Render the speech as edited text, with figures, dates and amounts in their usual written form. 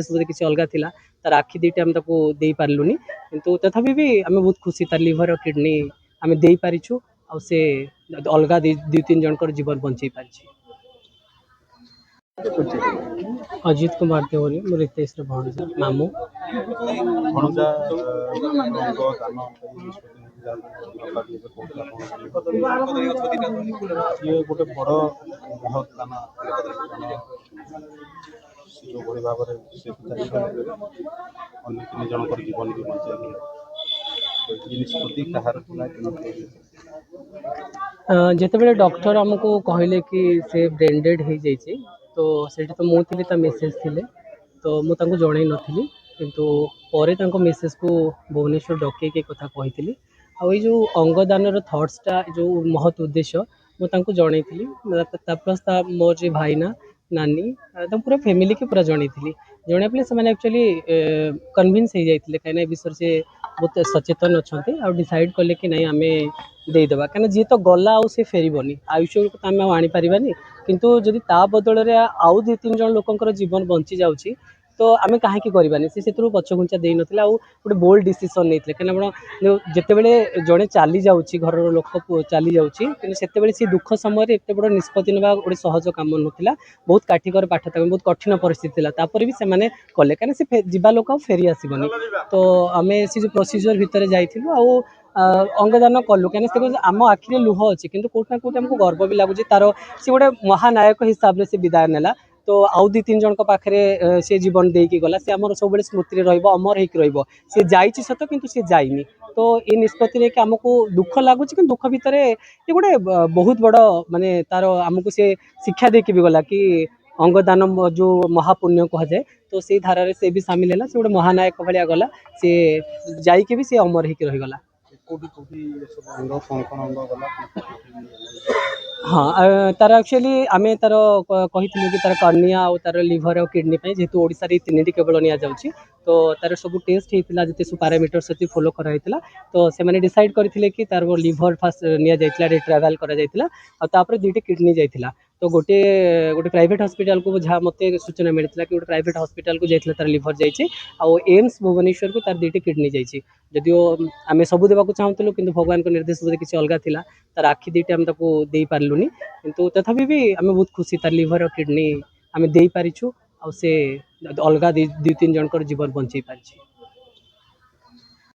बोधे किसी अलग थिला तार आखि दुईटा आम ताको दे पारलुनी किंतु तथापि भी आम बहुत खुशी तार लिभर और किडनी आम दे पारिछु आ से अलग दुई तीन जनकर जीवन बंचई पारिछि। अजित कुमार देवनी मोर रितेश भणजा मामू भणजा ये गोटे बड़ बहुत दान जो भाई भाव से अन्य तीन जनकर जीवन भी बचाई निष्पत्ति कहार जितेबाला डॉक्टर आमको कहले कि से ब्रेनडेड हो जाइए तो सेठी तो मुझे ता मेसेज थिले तो मुझे जन नी किंतु पर मेसेज को भुवनेश्वर डके कथा कही आई जो अंगदान थट्सटा जो महत उद्देश्य मुझे जनई प्लस मोर जो भाईना नानी पूरा फैमिली के पूरा जनई जन पे से एक्चुअली कन्विन्स हो जाते कहीं विषय से बहुत सचेतन अच्छा आ डिसाइड कले कि नहीं आम देदेबा कहीं जी तो गला से फेरबनी आयुष्य को तो आम आनीपारानी किंतु जदि ता बदल में आउ दु तीन जन लोकर जीवन बंची जाऊँगी तो आम कहीं करवानी से पछघुंचा दे ना गोटे बोल्ड डिसीजन नहीं कहीं जितेबले जड़े चली जाऊँगी घर लोक चली जाऊँगी से दुख समय एत बड़ निष्पत्ति ना गोटे सहज कम नाला बहुत काठिकर पाठ बहुत कठिन परिस्थिति तापर भी से कले कहीं से जीवा लोक फेरी आसबनी तो आम से जो प्रोसीजर भितर जाइलु अंगदान कलु कहीं आम आखिरे लुह अच्छे कि कौटना कौट आमको गर्व भी लगुच तार सी गोटे महानायक हिसाब से विदाय नेला तो आउ दु तीन जन पाखे से जीवन देकी गला से आम सब स्मृति अमर हो सी जाइए सत कि सी जाइनी तो ये निष्पत्ति लेकिन आमको दुख लगुच कि दुख भितर ये गोटे बहुत बड़ माने तार आमको सी शिक्षा देकी भी गला कि अंगदान जो महापुण्य कह जाए तो से धारा से भी सामिल है से गोटे महानायक भाया गला सी जाइए भी सी अमर हो रहीगला। हाँ तार एक्चुअली आम तार कही कि तार कर्निया और तार लिभर और किडनी जेहेतु ओडिशा रे तीन केवल नि जाउछि तो तार सब टेस्ट होता जिते सब पैरामीटर से फॉलो कराइला तो से डिसाइड करते कि तार लिभर फास्ट नि जाइला ट्रावेल कर दुईटे किडनी जाइला तो गोटे गोटे प्राइवेट हॉस्पिटल को जहाँ मत सूचना मिलता कि गोटे प्राइवेट हॉस्पिटल को जाइला तार लिभर जाइए आउ एम्स भुवनेश्वर को तार दुईटे किडनी जाइए जदिओ आम सब देवाक चाहूँ कि भगवान निर्देश बोधे किसी अलग थिला तार आखि दुईटा आम ताको दे पारलुनी किंतु तथापि भी आम बहुत खुशी तार लिभर और किडनी आम दे पारिछु आ से अलग दुई तीन जनकर जीवन बंचई पारिछि।